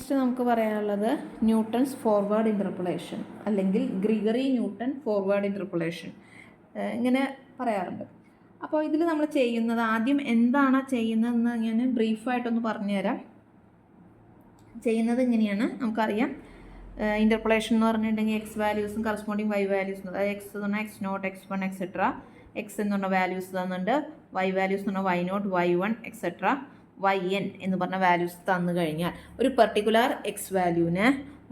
Next നമുക്ക് പറയാനുള്ളത് Newton's forward interpolation അല്ലെങ്കിൽ ഗ്രിഗറി ന്യൂട്ടൺ ഫോർവേഡ് ഇൻ്റർപോളേഷൻ ഇങ്ങനെ പറയാറുണ്ട്. അപ്പോൾ ഇതിൽ നമ്മൾ ചെയ്യുന്നത് ആദ്യം എന്താണ് ചെയ്യുന്നതെന്ന് ഞാൻ ബ്രീഫായിട്ടൊന്ന് പറഞ്ഞുതരാം. ചെയ്യുന്നത് ഇങ്ങനെയാണ്. നമുക്കറിയാം ഇൻ്റർപോളേഷൻ എന്ന് പറഞ്ഞിട്ടുണ്ടെങ്കിൽ എക്സ് വാല്യൂസും കറസ്പോണ്ടിങ് വൈ വാല്യൂസും, അതായത് എക്സ് എന്ന് പറഞ്ഞാൽ x not, x one etcetera, x എന്ന് പറഞ്ഞ വാല്യൂസ് തന്നിട്ടുണ്ട്, വൈ വാല്യൂസ് എന്ന് പറഞ്ഞാൽ y naught, y one etcetera, y n എന്ന് പറഞ്ഞ വാല്യൂസ് തന്നു കഴിഞ്ഞാൽ ഒരു പെർട്ടിക്കുലർ എക്സ് വാല്യൂവിന്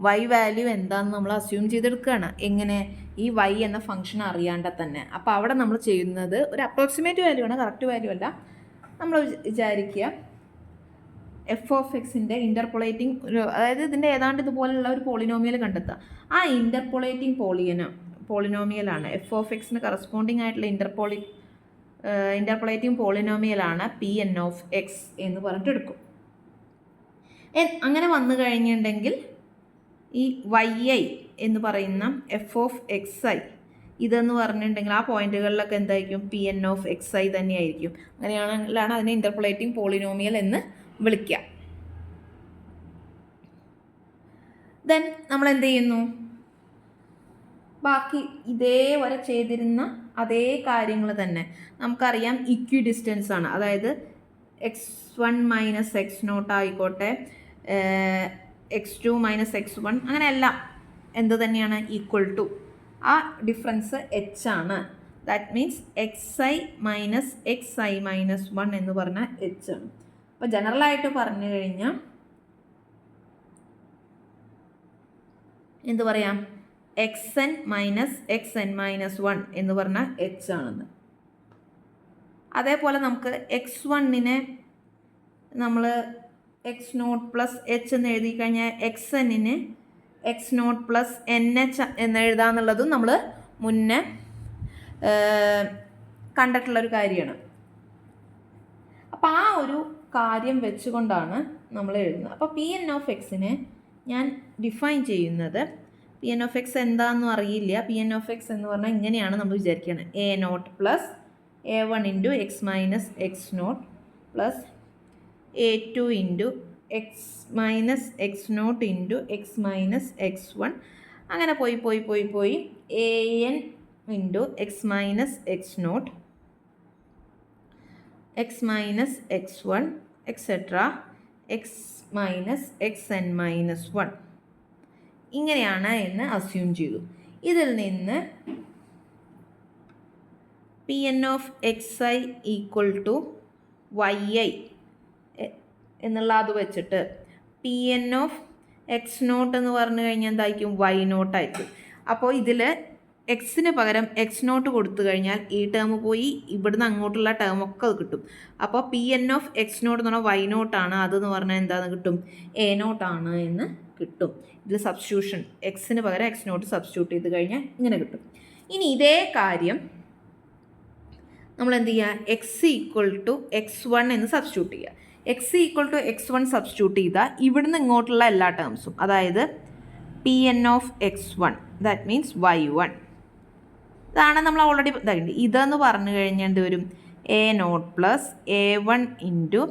വൈ വാല്യൂ എന്താണെന്ന് നമ്മൾ അസ്യൂം ചെയ്തെടുക്കുകയാണ്. എങ്ങനെ? ഈ വൈ എന്ന ഫംഗ്ഷൻ അറിയാണ്ട തന്നെ. അപ്പോൾ അവിടെ നമ്മൾ ചെയ്യുന്നത് ഒരു അപ്രോക്സിമേറ്റ് വാല്യൂ ആണ്, കറക്റ്റ് വാല്യൂ അല്ല. നമ്മൾ വിചാരിക്കുക എഫ് ഓഫ് എക്സിൻ്റെ ഇൻ്റർപോളേറ്റിംഗ് അതായത് ഇതിൻ്റെ ഏതാണ്ട് ഇതുപോലുള്ള ഒരു പോളിനോമിയൽ കണ്ടെത്തുക. ആ ഇൻ്റർപോളേറ്റിംഗ് പോളിനോമിയലാണ് എഫ് ഓഫ് എക്സിന് കറസ്പോണ്ടിങ് ആയിട്ടുള്ള ഇൻ്റർപോളേറ്റിംഗ് പോളിനോമിയലാണ് പി എൻ ഓഫ് എക്സ് എന്ന് പറഞ്ഞിട്ട് എടുക്കും. അങ്ങനെ വന്നു കഴിഞ്ഞിട്ടുണ്ടെങ്കിൽ ഈ വൈ ഐ എന്ന് പറയുന്ന എഫ് ഓഫ് എക്സ് ഐ ഇതെന്ന് പറഞ്ഞിട്ടുണ്ടെങ്കിൽ ആ പോയിന്റുകളിലൊക്കെ എന്തായിരിക്കും? P N of x I തന്നെയായിരിക്കും. അങ്ങനെയാണെങ്കിലാണ് അതിനെ ഇൻ്റർപോളേറ്റിംഗ് പോളിനോമിയൽ എന്ന് വിളിക്കുക. ദെൻ നമ്മൾ എന്ത് ചെയ്യുന്നു? ബാക്കി ഇതേവരെ ചെയ്തിരുന്ന അതേ കാര്യങ്ങൾ തന്നെ. നമുക്കറിയാം ഇക്വി ഡിസ്റ്റൻസ് ആണ്, അതായത് x one minus x naught ആയിക്കോട്ടെ, x two minus x one, അങ്ങനെ എല്ലാം എന്ത് തന്നെയാണ്? Equal to. ആ ഡിഫറൻസ് എച്ച് ആണ്. That means x i minus x i minus one എന്ന് പറഞ്ഞാൽ എച്ച് ആണ്. അപ്പോൾ ജനറലായിട്ട് പറഞ്ഞു കഴിഞ്ഞാൽ എന്ത് പറയാം? X N minus X N minus one എന്ന് പറഞ്ഞാൽ എച്ച് ആണെന്ന്. അതേപോലെ നമുക്ക് എക്സ് വണ്ണിനെ നമ്മൾ എക്സ് നോട്ട് പ്ലസ് എച്ച് എന്ന് എഴുതി കഴിഞ്ഞാൽ എക്സ് എന്നിന് x not plus n h എന്ന് എഴുതാന്നുള്ളതും നമ്മൾ മുന്നേ കണ്ടിട്ടുള്ളൊരു കാര്യമാണ്. അപ്പോൾ ആ ഒരു കാര്യം വെച്ചുകൊണ്ടാണ് നമ്മൾ എഴുതുന്നത്. അപ്പോൾ പി എൻ ഓഫ് എക്സിനെ ഞാൻ ഡിഫൈൻ ചെയ്യുന്നത്, പി എൻ ഓഫ് എക്സ് എന്താണെന്നും അറിയില്ല. പി എൻ ഓഫ് എക്സ് എന്ന് പറഞ്ഞാൽ ഇങ്ങനെയാണ് നമ്മൾ വിചാരിക്കുകയാണ്. A nought plus a one into X minus x not plus a two into X minus x not into X minus x one, അങ്ങനെ പോയി a n into X minus x not, x minus x one etcetera X minus X N minus one, ഇങ്ങനെയാണ് എന്ന് assume ചെയ്തു. ഇതിൽ നിന്ന് P N of x i equal to y i എന്നുള്ള അത് വെച്ചിട്ട് P N of x not എന്ന് പറഞ്ഞു കഴിഞ്ഞാൽ എന്തായിരിക്കും? വൈ നോട്ട് ആയിരിക്കും. അപ്പോൾ ഇതിൽ എക്സിന് പകരം എക്സ് നോട്ട് കൊടുത്തു കഴിഞ്ഞാൽ ഈ ടേം പോയി ഇവിടുന്ന് അങ്ങോട്ടുള്ള ടേമൊക്കെ കിട്ടും. അപ്പോൾ P N of x not എന്ന് പറഞ്ഞാൽ വൈ നോട്ടാണ്, അതെന്ന് പറഞ്ഞാൽ എന്താണെന്ന് കിട്ടും? എ നോട്ടാണ് എന്ന് കിട്ടും. ഇതിൽ സബ്സ്റ്റിറ്റ്യൂഷൻ എക്സിന് പകരം എക്സ് നോട്ട് സബ്സ്റ്റിറ്റ്യൂട്ട് ചെയ്ത് കഴിഞ്ഞാൽ ഇങ്ങനെ കിട്ടും. ഇനി ഇതേ കാര്യം നമ്മൾ എന്ത് ചെയ്യുക? X equal to x one എന്ന് സബ്സ്റ്റിറ്റ്യൂട്ട് ചെയ്യുക. X equal to x one substitute ചെയ്താൽ ഇവിടുന്ന് ഇങ്ങോട്ടുള്ള എല്ലാ ടേംസും, അതായത് P N of x one that means y one, ഇതാണ് നമ്മൾ ഓൾറെഡി ഇതായിട്ട്. ഇതെന്ന് പറഞ്ഞു കഴിഞ്ഞാൽ എന്ത് വരും? A nought plus a one into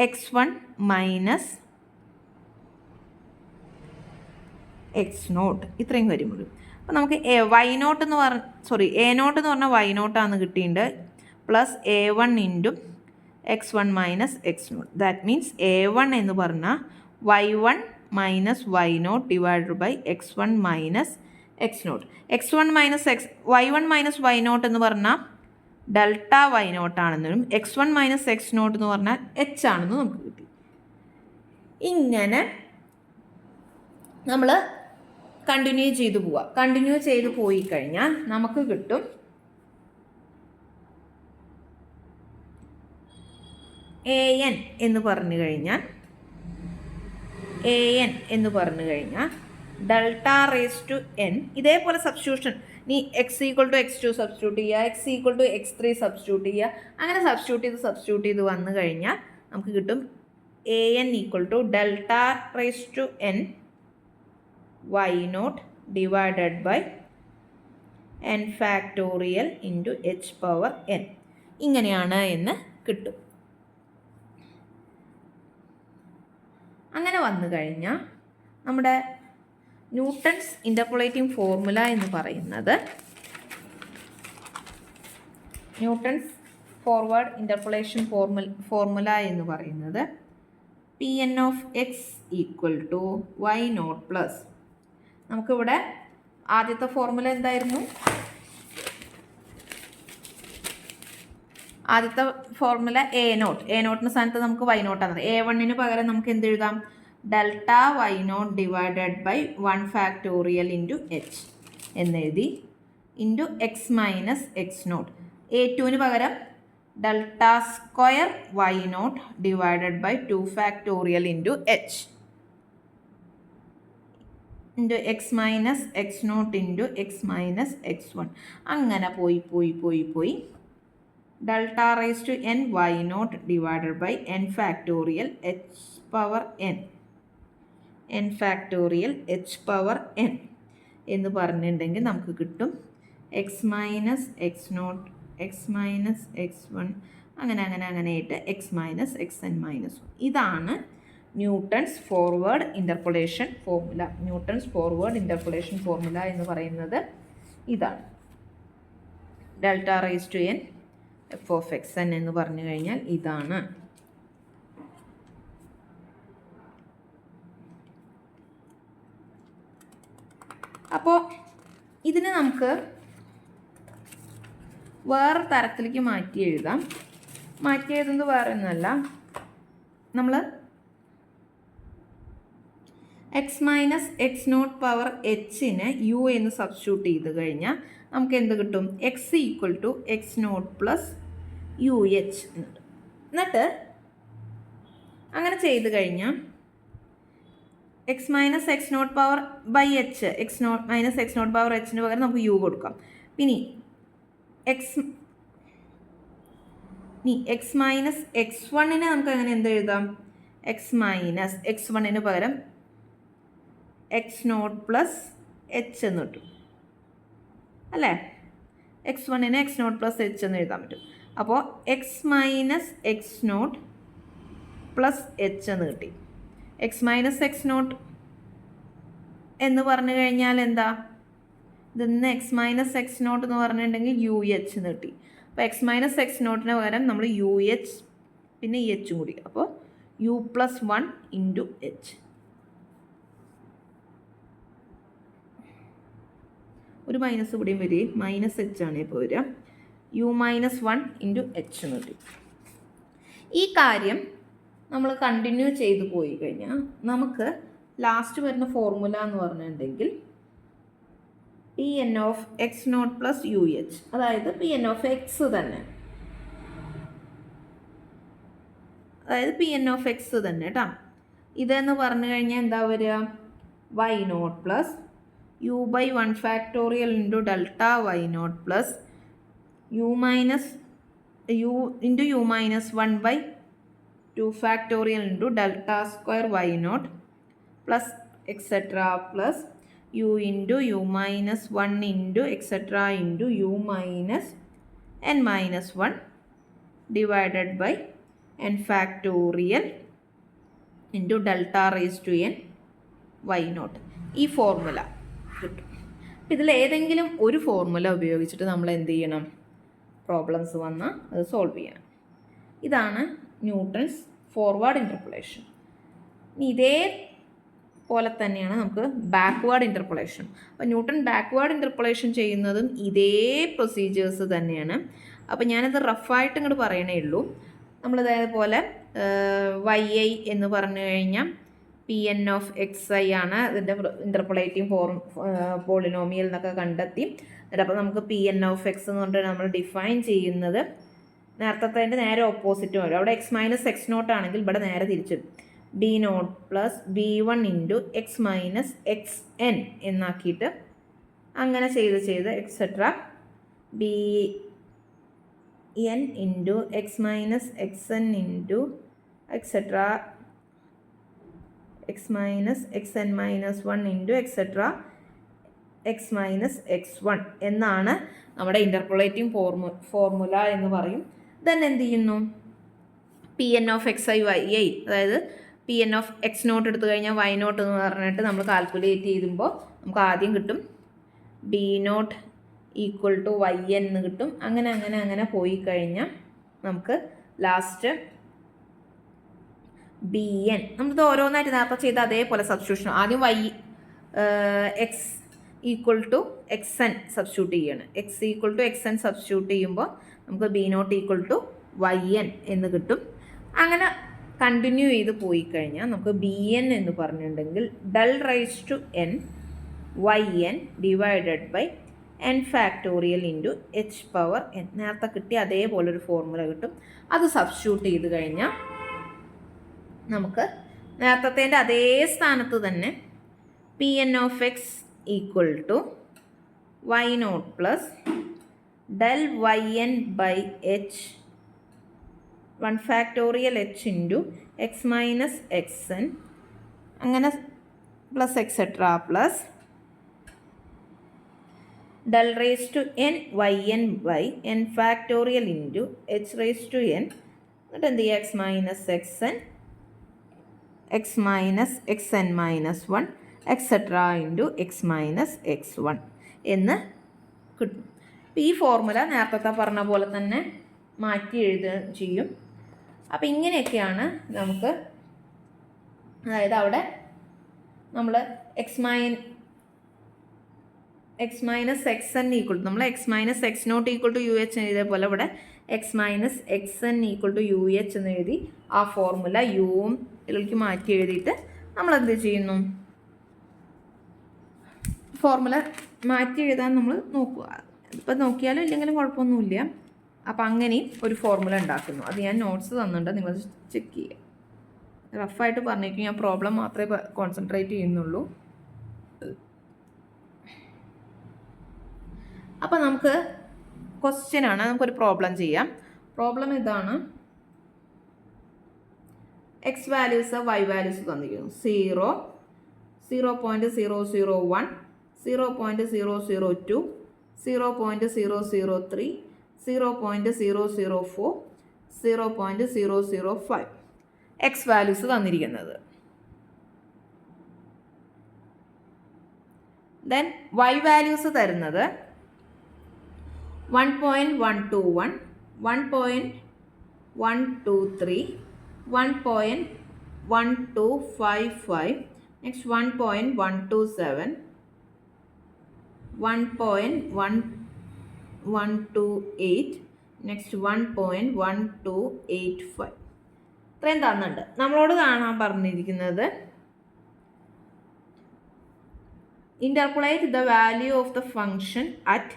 x one minus x nought, ഇത്രയും വരും വരും. അപ്പോൾ നമുക്ക് വൈ നോട്ട് എന്ന് എ നോട്ട് എന്ന് പറഞ്ഞാൽ വൈ നോട്ടാണ് കിട്ടിയിട്ടുണ്ട്, plus a one into x one minus x naught, that means a one എന്ന് പറഞ്ഞാൽ y one minus y naught divided by x one minus x not. X one minus y one minus y not എന്ന് പറഞ്ഞാൽ delta y നോട്ടാണെന്നും x one minus x not എന്ന് പറഞ്ഞാൽ H ആണെന്നും നമുക്ക് കിട്ടി. ഇങ്ങനെ നമ്മൾ കണ്ടിന്യൂ ചെയ്തു പോവുക. കണ്ടിന്യൂ ചെയ്ത് പോയി കഴിഞ്ഞാൽ നമുക്ക് കിട്ടും എ എൻ എന്ന് പറഞ്ഞു കഴിഞ്ഞാൽ ഡെൽറ്റ റേസ് ടു എൻ. ഇതേപോലെ സബ്സ്റ്റിറ്റ്യൂഷൻ, നീ x equal to x two substitute ചെയ്യുക, x equal to x three substitute ചെയ്യുക, അങ്ങനെ സബ്സ്റ്റിറ്റ്യൂട്ട് ചെയ്ത് വന്നു കഴിഞ്ഞാൽ നമുക്ക് കിട്ടും a n equal to delta raise to N y naught divided by N factorial into h power n, ഇങ്ങനെയാണ് എന്ന് കിട്ടും. വന്നു കഴിഞ്ഞാൽ നമ്മുടെ ന്യൂട്ടൺസ് ഇൻ്റർപോളേറ്റിംഗ് ഫോർമുല എന്ന് പറയുന്നത് ന്യൂട്ടൺസ് ഫോർവേഡ് ഇൻ്റർപോളേഷൻ ഫോർമുല എന്ന് പറയുന്നത് Pn of X equal to Y nought plus, നമുക്കിവിടെ ആദ്യത്തെ ഫോർമുല എന്തായിരുന്നു? ആദ്യത്തെ ഫോർമുല എ നോട്ടിന് സ്ഥാനത്ത് നമുക്ക് വൈ നോട്ടാണ്. A1 പകരം നമുക്ക് എന്ത് എഴുതാം? Delta y naught divided by 1 factorial into h എന്നെഴുതി, into X minus x naught. A2 പകരം delta square y naught divided by 2 factorial into h into X minus x not into X minus x one. അങ്ങനെ പോയി delta raise to N y naught divided by N factorial h power n factorial h power n എന്ന് പറഞ്ഞിട്ടുണ്ടെങ്കിൽ നമുക്ക് കിട്ടും x minus x not x minus x one അങ്ങനെ ആയിട്ട് x minus X N minus one. ഇതാണ് Newton's forward interpolation formula. Newton's forward interpolation formula എന്ന് പറയുന്നത് ഇതാണ്. Delta raise to n f of x n എന്ന് പറഞ്ഞു കഴിഞ്ഞാൽ ഇതാണ്. അപ്പോൾ ഇതിനെ നമുക്ക് വേറെ തരത്തിലേക്ക് മാറ്റി എഴുതാം. മാറ്റി എഴുതുന്നത് വേറെ ഒന്നുമല്ല, നമ്മൾ x minus x naught power എച്ചിന് യു എന്ന് സബ്സ്റ്റിറ്റ്യൂട്ട് ചെയ്ത് കഴിഞ്ഞാൽ നമുക്ക് എന്ത് കിട്ടും? X equal to x not plus u h എന്നിട്ട് അങ്ങനെ ചെയ്ത് കഴിഞ്ഞാൽ x minus x naught power by h, x naught minus x naught power എച്ചിന് പകരം നമുക്ക് യു കൊടുക്കാം. പിന്നെ എക്സ് മൈനസ് എക്സ് വണ്ണിനെ നമുക്ക് അങ്ങനെ എന്ത് എഴുതാം? എക്സ് മൈനസ് എക്സ് വണ്ണിന് പകരം എക്സ് നോട്ട് പ്ലസ് എച്ച് എന്ന് കിട്ടും അല്ലേ? എക്സ് വണ്ണിന് എക്സ് നോട്ട് പ്ലസ് എച്ച് എന്ന് എഴുതാൻ പറ്റും. അപ്പോൾ x minus x not plus h എന്ന് കിട്ടി. എക്സ് മൈനസ് എക്സ് നോട്ട് എന്ന് പറഞ്ഞു കഴിഞ്ഞാൽ എന്താ? ഇതിന്ന് എക്സ് മൈനസ് എക്സ് നോട്ട് എന്ന് പറഞ്ഞിട്ടുണ്ടെങ്കിൽ യു എച്ച് എന്ന് കിട്ടി. അപ്പോൾ എക്സ് മൈനസ് എക്സ് നോട്ടിന് പകരം നമ്മൾ യു എച്ച് പിന്നെ ഈ എച്ചും കൂടി, അപ്പോൾ യു പ്ലസ് 1 ഇൻറ്റു എച്ച്. ഒരു മൈനസ് ഇവിടെയും വരികയും മൈനസ് എച്ച് ആണ് ഇപ്പോൾ വരിക. യു മൈനസ് 1 ഇൻറ്റു എച്ച് എന്ന് കിട്ടി. ഈ കാര്യം നമ്മൾ കണ്ടിന്യൂ ചെയ്ത് പോയി കഴിഞ്ഞാൽ നമുക്ക് ലാസ്റ്റ് വരുന്ന ഫോർമുല എന്ന് പറഞ്ഞിട്ടുണ്ടെങ്കിൽ P N of x not plus u h, അതായത് പി എൻ ഓഫ് എക്സ് തന്നെ, അതായത് പി എൻ ഓഫ് എക്സ് തന്നെ കേട്ടോ. ഇതെന്ന് പറഞ്ഞു കഴിഞ്ഞാൽ എന്താ വരിക? Y nought plus u by 1 factorial into delta y nought plus u minus u into u minus 1 by 2 factorial into delta square y nought plus etcetera plus u into u minus 1 into etc. into u minus n minus 1 divided by n factorial into delta raised to n y naught. ഈ formula കിട്ടും. അപ്പം ഇതിൽ ഏതെങ്കിലും ഒരു formula ഉപയോഗിച്ചിട്ട് നമ്മൾ എന്ത് ചെയ്യണം? പ്രോബ്ലംസ് വന്നാൽ അത് സോൾവ് ചെയ്യണം. ഇതാണ് ന്യൂട്ടൺസ് ഫോർവേഡ് ഇൻ്റർപോളേഷൻ. ഇതേ പോലെ തന്നെയാണ് നമുക്ക് ബാക്ക്വേർഡ് ഇൻ്റർപോളേഷൻ. അപ്പോൾ ന്യൂട്ടൺ ബാക്ക്വേർഡ് ഇൻ്റർപോളേഷൻ ചെയ്യുന്നതും ഇതേ പ്രൊസീജിയേഴ്സ് തന്നെയാണ്. അപ്പോൾ ഞാനത് റഫായിട്ട് ഇങ്ങോട്ട് പറയണേ ഉള്ളൂ. നമ്മളിതേപോലെ വൈ ഐ എന്ന് പറഞ്ഞു കഴിഞ്ഞാൽ P N of x I ആണ് ഇതിൻ്റെ ഇൻ്റർപോളേറ്റിംഗ് പോളിനോമിയൽ എന്നൊക്കെ കണ്ടെത്തി. എന്നിട്ട് അപ്പോൾ നമുക്ക് പി എൻ ഓഫ് എക്സ് എന്ന് പറഞ്ഞിട്ട് നമ്മൾ ഡിഫൈൻ ചെയ്യുന്നത് നേരത്തെ നേരെ ഓപ്പോസിറ്റ് വരും. അവിടെ എക്സ് മൈനസ് എക്സ് നോട്ട് ആണെങ്കിൽ ഇവിടെ നേരെ തിരിച്ചു B nought plus B one into X minus X N എന്നാക്കിയിട്ട് അങ്ങനെ ചെയ്ത് etcetera B N into X minus X N into etcetera X minus X N minus 1 into etcetera X minus X 1 എന്നാണ് നമ്മുടെ ഇൻ്റർപോളേറ്റിംഗ് formula എന്ന് പറയും. Then എന്ത് ചെയ്യുന്നു? P N of x i y i, അതായത് P N of x naught എടുത്തു കഴിഞ്ഞാൽ why not എന്ന് പറഞ്ഞിട്ട് നമ്മൾ കാൽക്കുലേറ്റ് ചെയ്യുമ്പോൾ നമുക്ക് ആദ്യം കിട്ടും b not equal to y n എന്ന് കിട്ടും. അങ്ങനെ അങ്ങനെ അങ്ങനെ പോയി കഴിഞ്ഞാൽ നമുക്ക് ലാസ്റ്റ് ബി എൻ നമ്മളിത് ഓരോന്നായിട്ട് നേരത്തെ ചെയ്ത് അതേപോലെ സബ്സ്റ്റിറ്റ്യൂഷൻ ആദ്യം y x equal to x n substitute ചെയ്യാണ്. X equal to x n substitute ചെയ്യുമ്പോൾ നമുക്ക് b not equal to y n എന്ന് കിട്ടും. അങ്ങനെ കണ്ടിന്യൂ ചെയ്ത് പോയി കഴിഞ്ഞാൽ നമുക്ക് ബി എൻ എന്ന് പറഞ്ഞിട്ടുണ്ടെങ്കിൽ del raise to N Y n divided by N factorial into h power n. നേരത്തെ കിട്ടിയ അതേപോലെ ഒരു ഫോർമുല കിട്ടും. അത് സബ്സ്റ്റിറ്റ്യൂട്ട് ചെയ്ത് കഴിഞ്ഞാൽ നമുക്ക് നേരത്തെ അതേ സ്ഥാനത്ത് തന്നെ P N of X equal to Y nought plus del Y N by H 1 factorial H into X minus X N അങ്ങനെ plus etcetera plus del raise to N Y N by N factorial into H raise to N എന്നിട്ട് എന്ത് ചെയ്യുക X minus X N X minus X N minus 1 etcetera into X minus X 1 എന്ന് കിട്ടും. ഈ formula നേരത്തെ പറഞ്ഞ പോലെ തന്നെ മാറ്റി എഴുതുക ചെയ്യും. അപ്പോൾ ഇങ്ങനെയൊക്കെയാണ് നമുക്ക്, അതായത് അവിടെ നമ്മൾ x minus X n equal നമ്മൾ x minus x naught equal to u h എന്ന് എഴുതിയ പോലെ ഇവിടെ x minus X n equal to u h എന്ന് എഴുതി ആ ഫോർമുല യുവും ഇതിലേക്ക് മാറ്റി എഴുതിയിട്ട് നമ്മളെന്ത് ചെയ്യുന്നു, ഫോർമുല മാറ്റി എഴുതാൻ നമ്മൾ നോക്കുക. ഇപ്പം നോക്കിയാലും ഇല്ലെങ്കിലും കുഴപ്പമൊന്നുമില്ല. അപ്പം അങ്ങനെയും ഒരു ഫോർമുല ഉണ്ടാക്കുന്നു. അത് ഞാൻ നോട്ട്സ് തന്നിട്ടുണ്ട്, നിങ്ങൾ ചെക്ക് ചെയ്യുക. റഫായിട്ട് പറഞ്ഞേക്കും, ഞാൻ പ്രോബ്ലം മാത്രമേ കോൺസെൻട്രേറ്റ് ചെയ്യുന്നുള്ളൂ. അപ്പം നമുക്ക് ക്വസ്റ്റ്യനാണ്, നമുക്കൊരു പ്രോബ്ലം ചെയ്യാം. പ്രോബ്ലം ഇതാണ്, എക്സ് വാല്യൂസ് വൈ വാല്യൂസ് തന്നിരിക്കുന്നു. 0, 0.001, 0.002, 0.003, 0.004, 0.005 എക്സ് വാല്യൂസ് തന്നിരിക്കുന്നത്. ദെൻ വൈ വാല്യൂസ് തരുന്നത് 1.121, 1.123, 1.1255, next 1.127, 1.128, നെക്സ്റ്റ് 1.1285 ഇത്രയും തന്നിട്ടുണ്ട്. നമ്മളോട് കാണാൻ പറഞ്ഞിരിക്കുന്നത് interpolate the value of the function at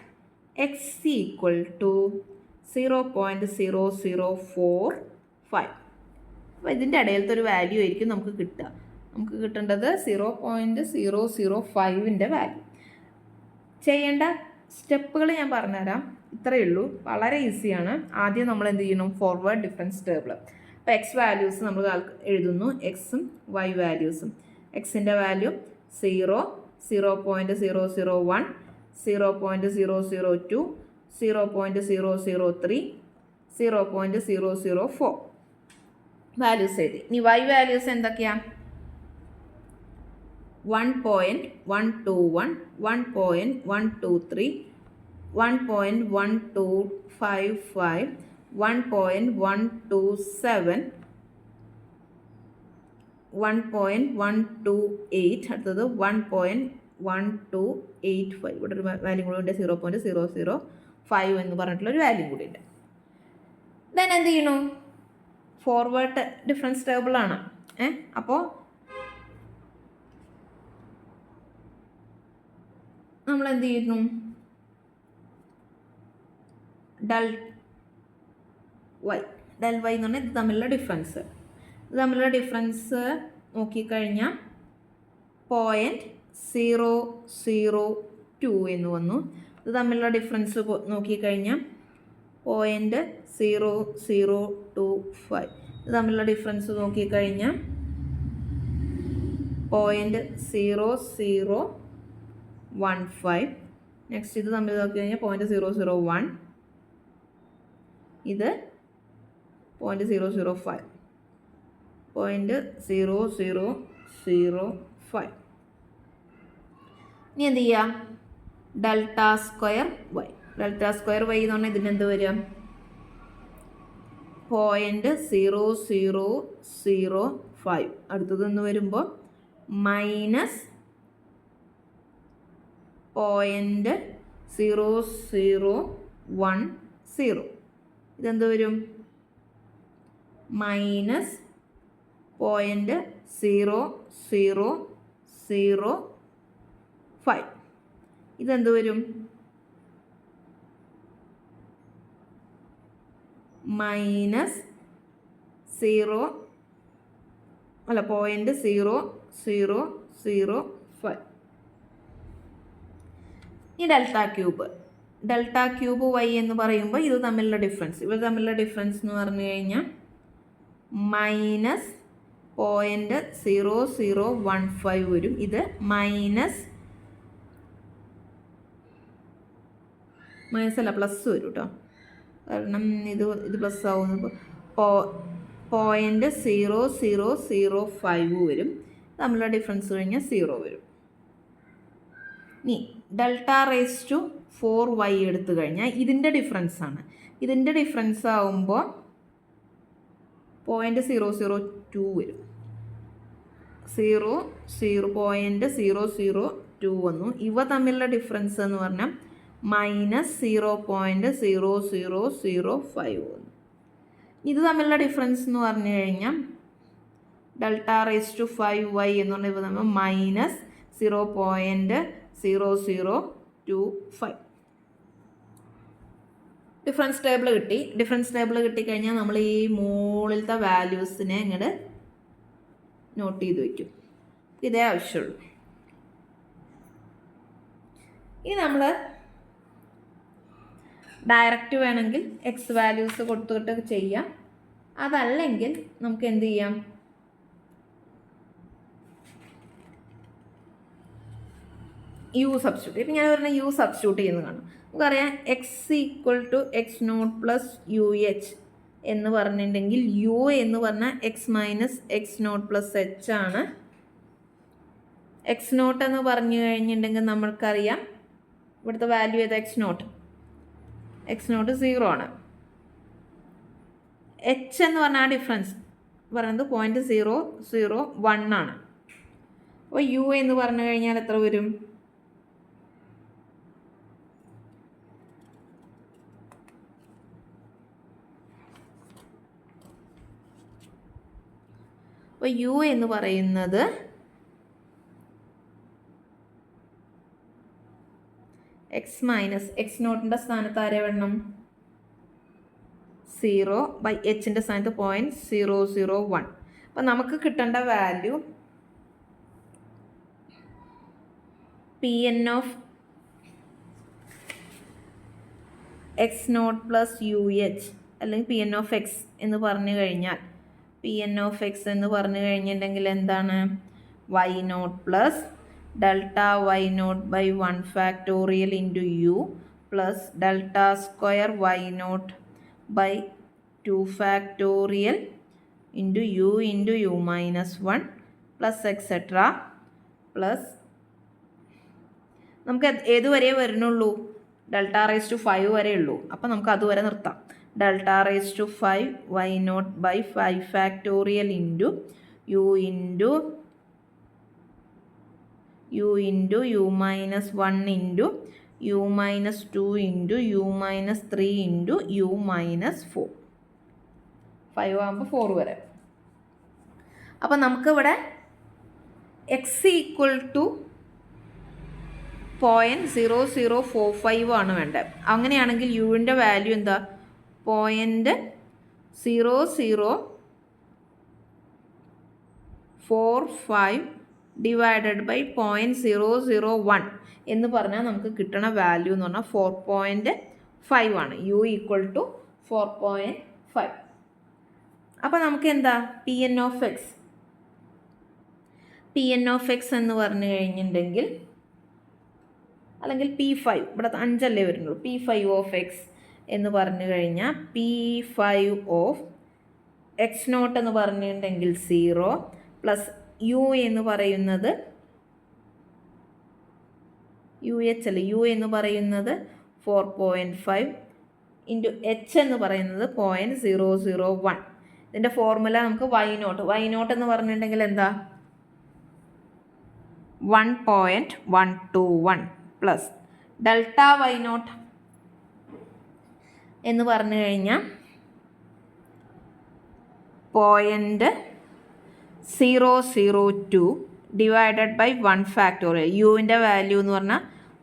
x equal to 0.0045. അപ്പോൾ ഇതിൻ്റെ ഇടയിലത്തെ ഒരു വാല്യൂ ആയിരിക്കും നമുക്ക് കിട്ടുക. നമുക്ക് കിട്ടേണ്ടത് 0.005ൻ്റെ വാല്യൂ. ചെയ്യേണ്ട സ്റ്റെപ്പുകൾ ഞാൻ പറഞ്ഞുതരാം. ഇത്രയേ ഉള്ളൂ, വളരെ ഈസിയാണ്. ആദ്യം നമ്മൾ എന്ത് ചെയ്യണം, ഫോർവേഡ് ഡിഫറൻസ് ടേബിൾ. അപ്പോൾ എക്സ് വാല്യൂസ് നമ്മൾ എഴുതുന്നു, എക്സും വൈ വാല്യൂസും. എക്സിൻ്റെ വാല്യൂ 0, 0.001, 0.002, 0.003, 0.004 വാല്യൂസ് എഴുതി. ഇനി വൈ വാല്യൂസ് എന്തൊക്കെയാണ്? 1.121, 1.123, 1.1255, 1.127, 1.128, അടുത്തത് 1.1285. ഇവിടെ ഒരു വാല്യൂ കൂടെ ഉണ്ട്, 0.005 എന്ന് പറഞ്ഞിട്ടുള്ളൊരു വാല്യൂ കൂടി ഉണ്ട്. ദെൻ എന്ത് ചെയ്യണു, ഫോർവേഡ് ഡിഫറൻസ് ടേബിളാണ്. അപ്പോൾ നമ്മൾ എന്ത് ചെയ്യുന്നു, ഡൽ വൈ എന്ന് പറഞ്ഞാൽ ഇത് തമ്മിലുള്ള ഡിഫറൻസ് നോക്കിക്കഴിഞ്ഞാൽ 0.002 എന്ന് വന്നു. ഇത് തമ്മിലുള്ള ഡിഫറൻസ് നോക്കിക്കഴിഞ്ഞാൽ 0.0025. ഇത് തമ്മിലുള്ള ഡിഫറൻസ് നോക്കിക്കഴിഞ്ഞാൽ 0.0015. നെക്സ്റ്റ് ഇത് തമ്മിൽ നോക്കി കഴിഞ്ഞാൽ 0.001, ഇത് 0.005. 0.0005. ഇനി എന്ത് ചെയ്യുക? Delta square y. Delta square y എന്ന് പറഞ്ഞാൽ ഇതിനെന്ത് വരിക? 0.0005. അടുത്തത് എന്ന് വരുമ്പോൾ -0.0010. ഇതെന്ത് വരും? -0.0005. ഇതെന്ത് വരും? -0.0005. ഈ ഡെൽറ്റ ക്യൂബ് വൈ എന്ന് പറയുമ്പോൾ ഇത് തമ്മിലുള്ള ഡിഫറൻസ്, ഇവർ തമ്മിലുള്ള ഡിഫറൻസ് എന്ന് പറഞ്ഞു കഴിഞ്ഞാൽ -0.0015 വരും. ഇത് പ്ലസ് വരും കേട്ടോ, കാരണം ഇത് പ്ലസ് ആവുമ്പോൾ 0.0005 വരും. തമ്മിലുള്ള ഡിഫറൻസ് കഴിഞ്ഞാൽ 0 വരും. ഇനി Δ⁴y എടുത്തു കഴിഞ്ഞാൽ ഇതിൻ്റെ ഡിഫറൻസ് ആണ്. ഇതിൻ്റെ ഡിഫറൻസ് ആവുമ്പോൾ 0.002 വരും. 0.002 വന്നു. ഇവ തമ്മിലുള്ള ഡിഫറൻസ് എന്ന് പറഞ്ഞാൽ -0.0005 വന്നു. ഇത് തമ്മിലുള്ള ഡിഫറൻസ് എന്ന് പറഞ്ഞു കഴിഞ്ഞാൽ Δ⁵y എന്ന് പറഞ്ഞാൽ ഇവ നമ്മൾ -0.0025. ഡിഫറൻസ് ടേബിൾ കിട്ടി. ഡിഫറൻസ് ടേബിൾ കിട്ടിക്കഴിഞ്ഞാൽ നമ്മൾ ഈ മുകളിലത്തെ വാല്യൂസിനെ ഇങ്ങോട്ട് നോട്ട് ചെയ്ത് വയ്ക്കും. ഇതേ ആവശ്യമുള്ളൂ. ഇനി നമ്മൾ ഡയറക്റ്റ് വേണമെങ്കിൽ എക്സ് വാല്യൂസ് കൊടുത്തിട്ട് ചെയ്യാം. അതല്ലെങ്കിൽ നമുക്ക് എന്ത് ചെയ്യാം? U substitute. ഇപ്പം ഞാൻ പറഞ്ഞ യു സബ്സ്റ്റിറ്റ്യൂട്ട് ചെയ്യുന്നത് കാണാം. നമുക്കറിയാം x=x0 + UH എന്ന് പറഞ്ഞിട്ടുണ്ടെങ്കിൽ യു എന്ന് പറഞ്ഞാൽ x - x0 + h ആണ്. x0 എന്ന് പറഞ്ഞു കഴിഞ്ഞിട്ടുണ്ടെങ്കിൽ നമ്മൾക്കറിയാം ഇവിടുത്തെ വാല്യൂ ഏത്? x0 0 ആണ്. h എന്ന് പറഞ്ഞാൽ ആ ഡിഫറൻസ് പറയുന്നത് 0.001 ആണ്. അപ്പോൾ യു എന്ന് പറഞ്ഞു കഴിഞ്ഞാൽ എത്ര വരും? അപ്പോൾ യു എന്ന് പറയുന്നത് x - x0ൻ്റെ സ്ഥാനത്ത് ആരെ വേണം? 0/hൻ്റെ സ്ഥാനത്ത് 0.001. അപ്പം നമുക്ക് കിട്ടേണ്ട value Pn of x0 + UH അല്ലെങ്കിൽ Pn of x എന്ന് പറഞ്ഞു കഴിഞ്ഞാൽ Pn of x എന്ന് പറഞ്ഞു കഴിഞ്ഞിട്ടുണ്ടെങ്കിൽ എന്താണ്? y0 + Δy0/1 factorial into u plus Δ²y0/2 factorial into u -1 plus etc. plus നമുക്ക് ഏതുവരെ വരുന്നുള്ളൂ? Δ⁵5 വരെ ഉള്ളൂ. അപ്പം നമുക്ക് അതുവരെ നിർത്താം. Δ⁵y0/5 factorial into u u -1 into u -2 into u -3 into u -4. 5 ആകുമ്പോൾ 4 വരെ. അപ്പം നമുക്കിവിടെ x = 0.0045 ആണ് വേണ്ടത്. അങ്ങനെയാണെങ്കിൽ യുവിൻ്റെ വാല്യൂ എന്താ? 0.0045 ഡിവൈഡഡ് ബൈ 0.001 എന്ന് പറഞ്ഞാൽ നമുക്ക് കിട്ടണ വാല്യൂ എന്ന് പറഞ്ഞാൽ 4.5 ആണ്. യു = 4.5. അപ്പോൾ നമുക്ക് എന്താ? Pn of x എന്ന് പറഞ്ഞു കഴിഞ്ഞിട്ടുണ്ടെങ്കിൽ അല്ലെങ്കിൽ P5 ഇവിടെ 5 അല്ലേ വരുന്നുള്ളൂ. P5 of x എന്ന് പറഞ്ഞു കഴിഞ്ഞാൽ P5 of എക്സ് നോട്ട് എന്ന് പറഞ്ഞിട്ടുണ്ടെങ്കിൽ 0 പ്ലസ് യു എന്ന് പറയുന്നത് UH അല്ല, യു എന്ന് പറയുന്നത് 4.5 ഇൻറ്റു എച്ച് എന്ന് പറയുന്നത് 0.001. ഇതിൻ്റെ ഫോർമുല നമുക്ക് വൈ നോട്ട് എന്ന് പറഞ്ഞിട്ടുണ്ടെങ്കിൽ എന്താ 1.121 പ്ലസ് ഡെൽറ്റ വൈ നോട്ട് എന്ന് പറഞ്ഞു കഴിഞ്ഞാൽ 0.002 ഡിവൈഡഡ് ബൈ 1 ഫാക്ടോറിയൽ. യുവിൻ്റെ വാല്യൂ എന്ന് പറഞ്ഞാൽ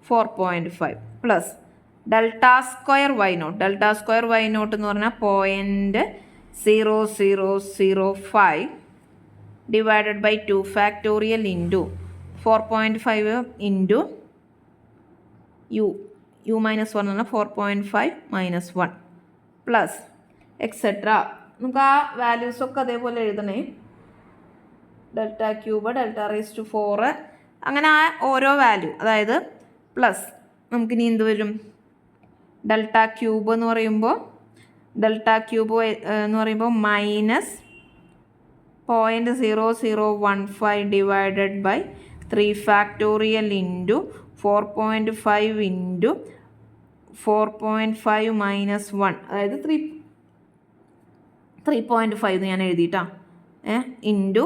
4.5 plus delta square y not എന്ന് പറഞ്ഞാൽ 0.0005 divided by 2 factorial into 4.5 into u minus 1 എന്ന് പറഞ്ഞാൽ 4.5 മൈനസ് 1 പ്ലസ് എക്സെട്ര. നമുക്ക് ആ വാല്യൂസൊക്കെ അതേപോലെ എഴുതണേ. Delta cube, delta raise to 4, അങ്ങനെ ആ ഓരോ വാല്യൂ, അതായത് പ്ലസ് നമുക്കിനി എന്ത് വരും, ഡെൽറ്റ ക്യൂബ് എന്ന് പറയുമ്പോൾ minus 0.0015 divided by 3 factorial into 4.5 into 4.5 minus 1, അതായത് 3.5 ഞാൻ എഴുതിയിട്ടാ, ഇൻറ്റു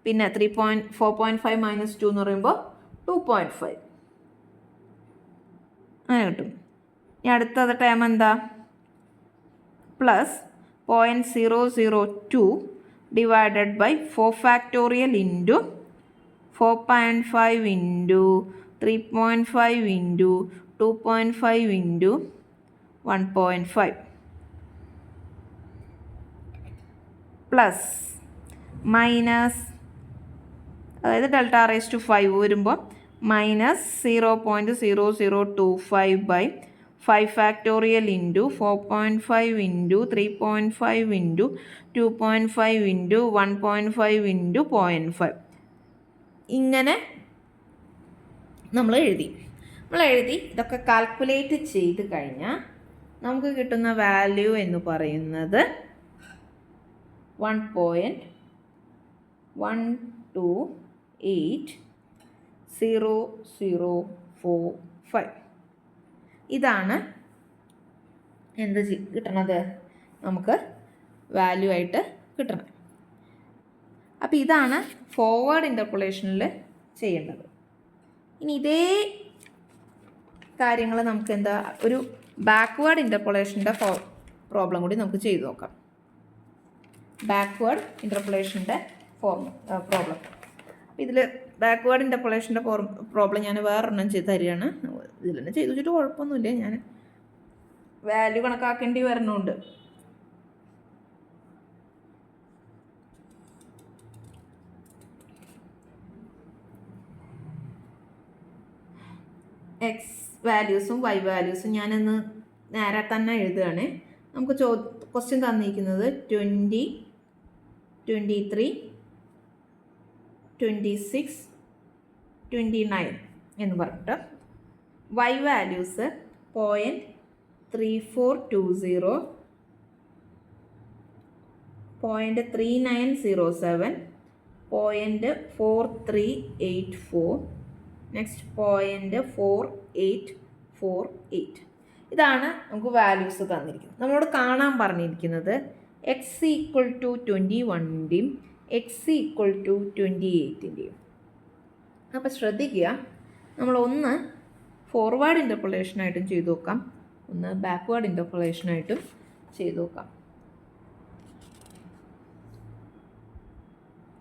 പിന്നെ 4.5 മൈനസ് 2 എന്ന് പറയുമ്പോൾ 2.5 അങ്ങനെ കിട്ടും. ഇനി അടുത്തത് ടേം എന്താ, plus 0.002 divided by 4 factorial into 4.5 into 3.5 into 2.5 into 1.5 plus minus, അതായത് ഡെൽറ്റ റേസ് ടു 5 വരുമ്പോൾ minus 0.0025 by 5 factorial into 4.5 into 3.5 into 2.5 into 1.5 into 0.5. ഇങ്ങനെ നമ്മൾ എഴുതി ഇതൊക്കെ കാൽക്കുലേറ്റ് ചെയ്ത് കഴിഞ്ഞാൽ നമുക്ക് കിട്ടുന്ന വാല്യൂ എന്ന് പറയുന്നത് 1.1280045. ഇതാണ് എന്ത് കിട്ടണത്, നമുക്ക് വാല്യൂ ആയിട്ട് കിട്ടണം. അപ്പോൾ ഇതാണ് ഫോർവേഡ് ഇൻ്റർപോളേഷനിൽ ചെയ്യേണ്ടത്. ഇനി ഇതേ കാര്യങ്ങൾ നമുക്ക് എന്താ ഒരു ബാക്ക്വേർഡ് ഇൻ്റർപോളേഷൻ്റെ പ്രോബ്ലം കൂടി നമുക്ക് ചെയ്തു നോക്കാം. ബാക്ക്വേർഡ് ഇൻ്റർപോളേഷൻ്റെ പ്രോബ്ലം. ഇതിൽ ബാക്ക്വേർഡ് ഇൻ്റർപോളേഷൻ്റെ പ്രോബ്ലം ഞാൻ വേറൊരെണ്ണം ചെയ്ത് തരികയാണ്. ഇതിൽ തന്നെ ചെയ്തു വെച്ചിട്ട് കുഴപ്പമൊന്നുമില്ല, ഞാൻ വാല്യൂ കണക്കാക്കേണ്ടി വരണമുണ്ട്. എക്സ് വാല്യൂസും വൈ വാല്യൂസും ഞാനൊന്ന് നേരെ തന്നെ എഴുതുകയാണ്. നമുക്ക് ക്വസ്റ്റ്യൻ തന്നിരിക്കുന്നത് 20, 23, 26, 29 എന്ന് പറഞ്ഞിട്ട് വൈ വാല്യൂസ് 0.3420, 0.3907, 0.4384, നെക്സ്റ്റ് 0.4848. ഇതാണ് നമുക്ക് വാല്യൂസ് തന്നിരിക്കുന്നത്. നമ്മളോട് കാണാൻ പറഞ്ഞിരിക്കുന്നത് എക്സ് ഈക്വൽ ടു 21ൻ്റെയും എക്സ് ഈക്വൽ ടു 28ൻ്റെയും. അപ്പോൾ ശ്രദ്ധിക്കുക, നമ്മളൊന്ന് ഫോർവേഡ് ഇൻ്റർപോളേഷനായിട്ടും ചെയ്തു നോക്കാം, ഒന്ന് ബാക്ക്വേർഡ് ഇൻ്റർപോളേഷനായിട്ടും ചെയ്തു നോക്കാം.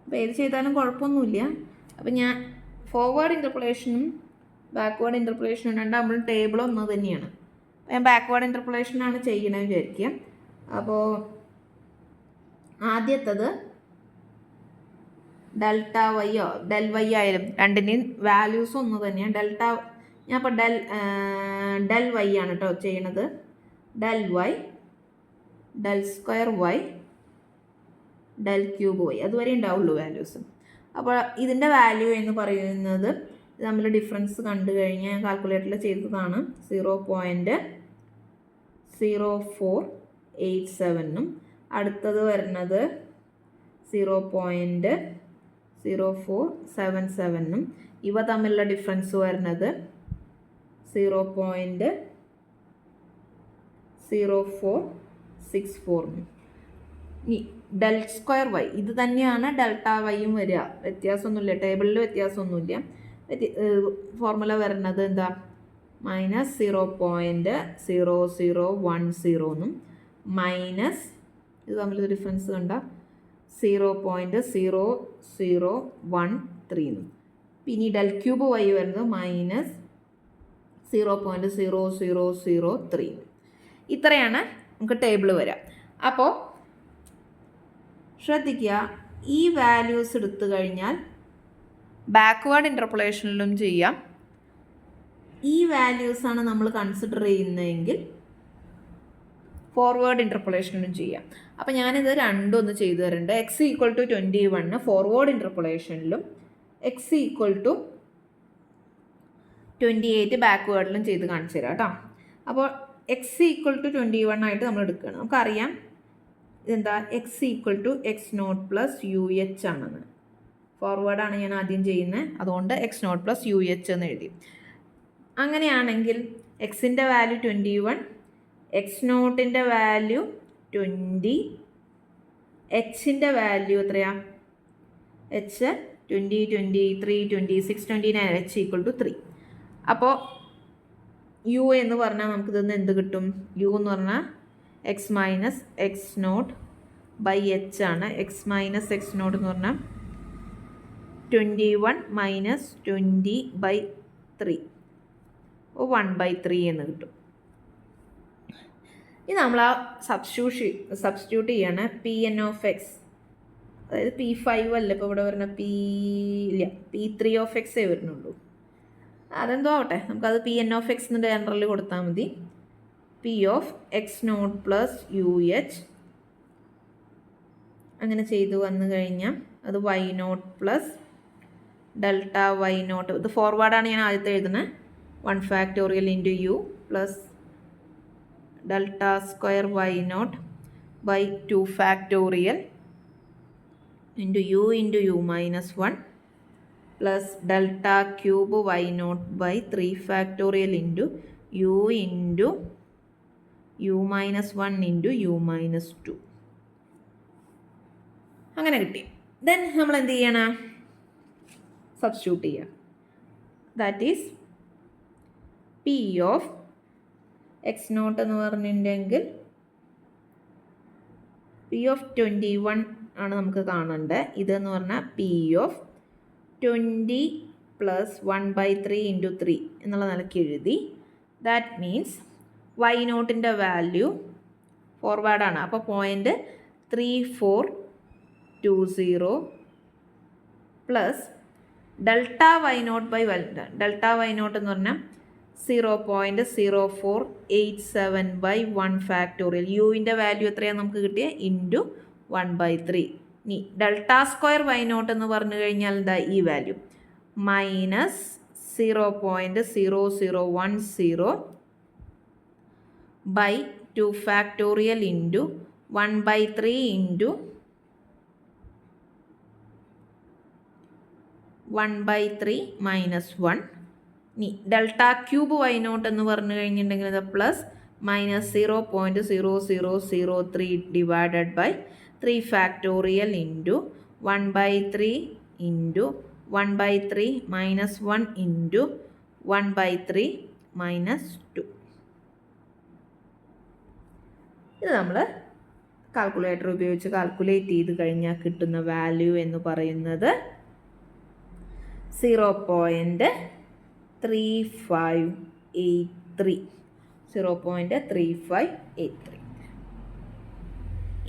അപ്പോൾ ഏത് ചെയ്താലും കുഴപ്പമൊന്നുമില്ല. അപ്പോൾ ഞാൻ ഫോർവേഡ് ഇൻ്റർപോളേഷനും ബാക്ക്വേർഡ് ഇൻ്റർപോളേഷനും രണ്ടാകുമ്പോഴും ടേബിൾ ഒന്ന് തന്നെയാണ്. ഞാൻ ബാക്ക്വേർഡ് ഇൻ്റർപോളേഷനാണ് ചെയ്യണമെന്ന് വിചാരിക്കുക. അപ്പോൾ ആദ്യത്തത് ഡെൽറ്റ വൈയോ ഡെൽ വൈ ആയാലും രണ്ടിൻ്റെയും വാല്യൂസ് ഒന്ന് തന്നെയാണ്. ഞാൻ ഇപ്പോൾ ഡെൽ വൈ ആണ് കേട്ടോ ചെയ്യണത്. Del y, del square y, del cube y, അതുവരെ ഉണ്ടാവുള്ളൂ വാല്യൂസ്. അപ്പോൾ ഇതിൻ്റെ വാല്യൂ എന്ന് പറയുന്നത് തമ്മിൽ ഡിഫറൻസ് കണ്ടു കഴിഞ്ഞാൽ ഞാൻ കാൽക്കുലേറ്ററിൽ ചെയ്തതാണ്. 0.0487. അടുത്തത് വരുന്നത് 0.0477 ഇവ തമ്മിലുള്ള ഡിഫറൻസ് വരുന്നത് 0.0464. ഇനി ഡെൽ സ്ക്വയർ വൈ ഇത് തന്നെയാണ് ഡെൽറ്റ വൈയും വരിക, വ്യത്യാസമൊന്നുമില്ല, ടേബിളിൽ വ്യത്യാസമൊന്നുമില്ല. ഫോർമുല വരുന്നത് എന്താ, -0.0010 മൈനസ് ഇത് തമ്മിൽ ഡിഫറൻസ് കണ്ട 0.0013. പിന്നെ ഡെൽ ക്യൂബ് വൈ വരുന്നത് -0.0003. ഇത്രയാണ് നമുക്ക് ടേബിൾ വരാം. അപ്പോൾ ശ്രദ്ധിക്കുക, ഈ വാല്യൂസ് എടുത്തു കഴിഞ്ഞാൽ ബാക്ക്വേർഡ് ഇൻ്റർപൊളേഷനിലും ചെയ്യാം. ഈ വാല്യൂസാണ് നമ്മൾ കൺസിഡർ ചെയ്യുന്നതെങ്കിൽ ഫോർവേഡ് ഇൻ്റർപൊളേഷനിലും ചെയ്യാം. അപ്പോൾ ഞാനിത് രണ്ടും ഒന്ന് ചെയ്തു തരുന്നുണ്ട്. x=21 ഫോർവേഡ് ഇൻ്റർപൊളേഷനിലും x=28 ബാക്ക്വേർഡിലും ചെയ്ത് കാണിച്ചു തരാം കേട്ടോ. അപ്പോൾ x=21 ആയിട്ട് നമ്മൾ എടുക്കുകയാണ്. നമുക്കറിയാം ഇതെന്താ, x=x0+UH ആണെന്ന്. ഫോർവേഡാണ് ഞാൻ ആദ്യം ചെയ്യുന്നത്, അതുകൊണ്ട് x0+UH എന്ന് എഴുതി. അങ്ങനെയാണെങ്കിൽ എക്സിൻ്റെ വാല്യൂ 21, x0ൻ്റെ വാല്യൂ 20, എച്ചിൻ്റെ വാല്യൂ എത്രയാണ്, h 20, 23, 26, 29, h=3. അപ്പോൾ u എന്ന് പറഞ്ഞാൽ നമുക്കിതൊന്ന് എന്ത് കിട്ടും, u എന്ന് പറഞ്ഞാൽ x-x0/h ആണ്. x-x0 എന്ന് പറഞ്ഞാൽ 21 - 20/3 1/3 എന്ന് കിട്ടും. ഇത് നമ്മൾ ആ സബ്സ്റ്റിറ്റ്യൂട്ട് ചെയ്യാണ് Pn(x), അതായത് P5 അല്ല ഇപ്പോൾ ഇവിടെ വരുന്ന P3(x) വരുന്നുള്ളൂ. അതെന്തോ ആവട്ടെ, നമുക്കത് Pn(x) എന്ന് ജനറൽ കൊടുത്താൽ മതി. P(x0+UH) അങ്ങനെ ചെയ്തു വന്നു കഴിഞ്ഞാൽ അത് y0 + ഡെൽറ്റ y0. ഇത് ഫോർവേഡാണ് ഞാൻ ആദ്യത്തെ എഴുതുന്നത്. 1 factorial into u plus delta square y0/2 factorial into u minus 1 plus delta cube y0/3 factorial into u minus 1 into u minus 2. അങ്ങനെ കിട്ടി. ദെൻ നമ്മൾ എന്ത് ചെയ്യണം, സബ്സ്റ്റിറ്റ്യൂട്ട് ചെയ്യാം. ദാറ്റ് ഈസ് P(x0) എന്ന് പറഞ്ഞിട്ടുണ്ടെങ്കിൽ P(21) ആണ് നമുക്ക് കാണേണ്ടത്. ഇതെന്ന് പറഞ്ഞാൽ P(20 + 1/3 × 3) എന്നുള്ള നിലയ്ക്ക് എഴുതി. ദാറ്റ് മീൻസ് y0ൻ്റെ വാല്യൂ ഫോർവേഡാണ്, അപ്പോൾ 0.3420 പ്ലസ് ഡെൽറ്റ ഡെൽറ്റ y0 എന്ന് പറഞ്ഞാൽ 0.0487/1 factorial. യുവിൻ്റെ വാല്യൂ എത്രയാണ് നമുക്ക് കിട്ടിയത്, ഇൻറ്റു 1/3. ഇനി ഡെൽറ്റ സ്ക്വയർ y0 എന്ന് പറഞ്ഞു കഴിഞ്ഞാൽ എന്താ ഈ വാല്യൂ, -0.0010/2 factorial ഇൻറ്റു 1/3 ഇൻറ്റു 1/3 - 1. ഇനി ഡെൽറ്റ ക്യൂബ് y0 എന്ന് പറഞ്ഞു കഴിഞ്ഞിട്ടുണ്ടെങ്കിൽ ഇത് plus -0.0003/3 factorial into 1/3 into 1/3 - 1 into 1/3 - 2. ഇത് നമ്മൾ കാൽക്കുലേറ്റർ ഉപയോഗിച്ച് കാൽക്കുലേറ്റ് ചെയ്ത് കഴിഞ്ഞാൽ കിട്ടുന്ന വാല്യൂ എന്ന് പറയുന്നത് 0.3583.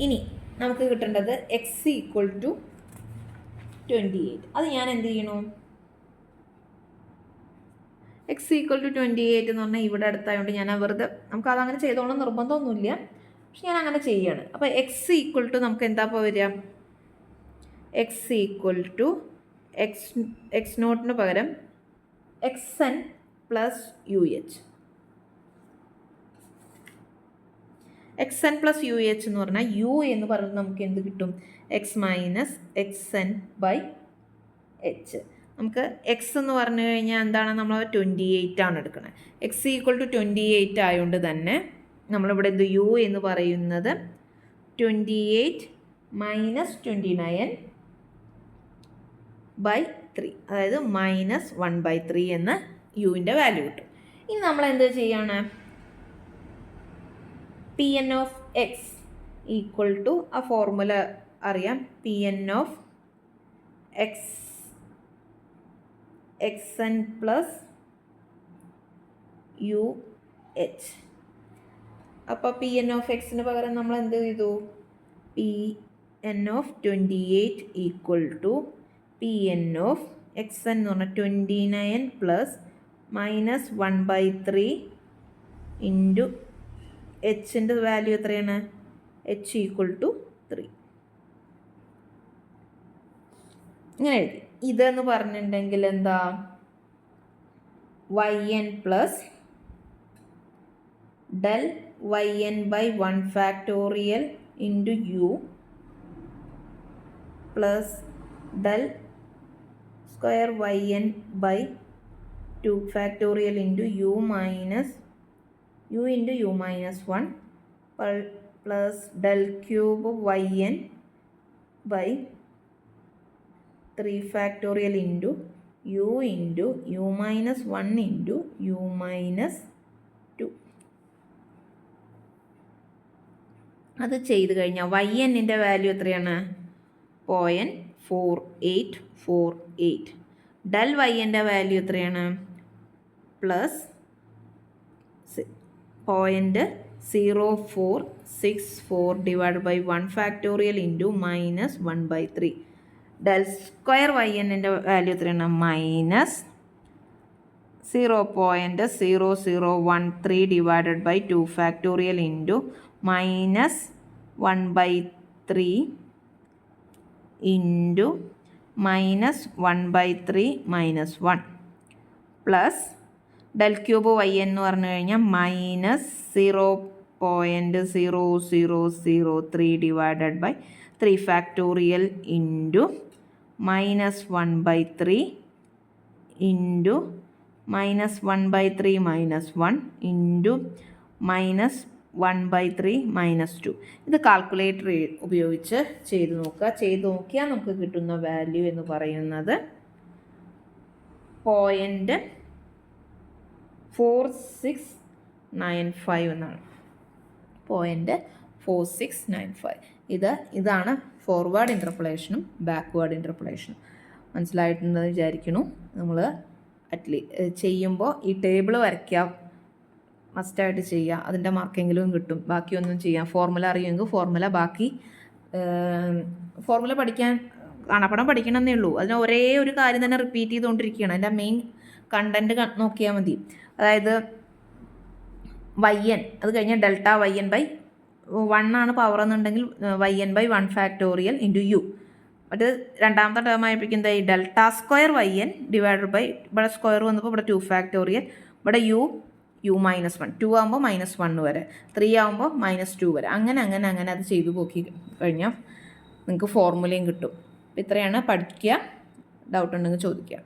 ഇനി നമുക്ക് കിട്ടേണ്ടത് x=28. അത് ഞാൻ എന്ത് ചെയ്യണു, x=28 എന്ന് പറഞ്ഞാൽ ഇവിടെ അടുത്തായതുകൊണ്ട് ഞാൻ വെറുതെ, നമുക്ക് അതങ്ങനെ ചെയ്തോളാം നിർബന്ധമൊന്നുമില്ല, പക്ഷെ ഞാൻ അങ്ങനെ ചെയ്യാണ്. അപ്പോൾ നമുക്ക് എന്താ ഇപ്പോൾ വരിക, x0ന് പകരം xn+UH. X n plus u h എന്ന് പറഞ്ഞാൽ യു എന്ന് പറയുന്നത് നമുക്ക് എന്ത് കിട്ടും? X minus X n by h. നമുക്ക് എക്സ് എന്ന് പറഞ്ഞു കഴിഞ്ഞാൽ എന്താണ്? നമ്മൾ 28 ആണ് എടുക്കുന്നത്. എക്സ് ഈക്വൽ ടു 28 ആയതുകൊണ്ട് തന്നെ നമ്മളിവിടെ എന്ത് യു എന്ന് പറയുന്നത് 28 മൈനസ് 29 ബൈ 3, അതായത് മൈനസ് 1/3 എന്ന് യുവിൻ്റെ വാല്യൂ കിട്ടും. ഇനി നമ്മൾ എന്ത് ചെയ്യാണ്? P N of X equal to ആ ഫോർമുല അറിയാം, P N of x x n plus u h. അപ്പോൾ പി എൻ ഓഫ് എക്സിന് പകരം നമ്മൾ എന്ത് ചെയ്തു? P N of 28 equal to P N of x n എന്ന് പറഞ്ഞാൽ 29 പ്ലസ് മൈനസ് 1/3 ഇൻറ്റു എച്ചിൻ്റെ വാല്യൂ എത്രയാണ്? H equal to 3. ഇങ്ങനെ എഴുതി. ഇതെന്ന് പറഞ്ഞിട്ടുണ്ടെങ്കിൽ എന്താ? Y n plus del Y N by 1 factorial into u plus del square y N by 2 factorial into u minus u into u minus 1 plus del cube y N by 3 factorial into u minus 1 into u minus 2. അത് ചെയ്ത് കഴിഞ്ഞാൽ y എന്നിൻ്റെ value എത്രയാണ്? 0.4848. Del y എൻ്റെ value എത്രയാണ്? Plus 0.0464 divide by 1 factorial into minus 1/3. Del square y എന്നിൻ്റെ value എത്രയാണ്? Minus 0.0013 divided by 2 factorial into minus 1/3 into minus 1/3 minus 1 plus del cube y എന്ന് പറഞ്ഞു കഴിഞ്ഞാൽ minus 0.0003 divided by 3 factorial into minus 1/3 into minus 1/3 minus 1 into minus 1/3 minus 2. ഇത് calculator ഉപയോഗിച്ച് ചെയ്ത് നോക്കുക. ചെയ്ത് നോക്കിയാൽ നമുക്ക് കിട്ടുന്ന വാല്യൂ എന്ന് പറയുന്നത് 0.4695 എന്നാണ്. 0.4695. ഇതാണ് ഫോർവേഡ് ഇൻ്റർപോളേഷനും ബാക്ക്വേർഡ് ഇൻ്റർപോളേഷനും. മനസ്സിലായിട്ടുണ്ടെന്ന് വിചാരിക്കുന്നു. നമ്മൾ ചെയ്യുമ്പോൾ ഈ ടേബിൾ വരയ്ക്കുക, മസ്റ്റായിട്ട് ചെയ്യുക. അതിൻ്റെ മാർക്കെങ്കിലും കിട്ടും. ബാക്കിയൊന്നും ചെയ്യാം. ഫോർമുല അറിയുമെങ്കിൽ ഫോർമുല പഠിക്കാൻ കാണാപ്പടം പഠിക്കണമെന്നേ ഉള്ളൂ. അതിന് ഒരേ ഒരു കാര്യം തന്നെ റിപ്പീറ്റ് ചെയ്തുകൊണ്ടിരിക്കുകയാണ്. അതിൻ്റെ മെയിൻ കണ്ടൻറ്റ് നോക്കിയാൽ മതി. അതായത് വൈ എൻ, അത് കഴിഞ്ഞാൽ ഡെൽറ്റ വൈ എൻ ബൈ 1 ആണ് പവർ എന്നുണ്ടെങ്കിൽ y N by 1 factorial into u. അത് രണ്ടാമത്തെ ടേം ആയപ്പോഴേക്കും എന്തായി? Delta square y n divided by, ഇവിടെ സ്ക്വയർ വന്നപ്പോൾ ഇവിടെ 2 ഫാക്ടോറിയൽ, ഇവിടെ യു മൈനസ് 1, 2 ആകുമ്പോൾ മൈനസ് 1 വരെ, 3 ആകുമ്പോൾ മൈനസ് 2 വരെ, അങ്ങനെ അത് ചെയ്തു പോക്കി കഴിഞ്ഞാൽ നിങ്ങൾക്ക് ഫോർമുലയും കിട്ടും. ഇത്രയാണ് പഠിക്കുക. ഡൗട്ട് ഉണ്ടെങ്കിൽ ചോദിക്കുക.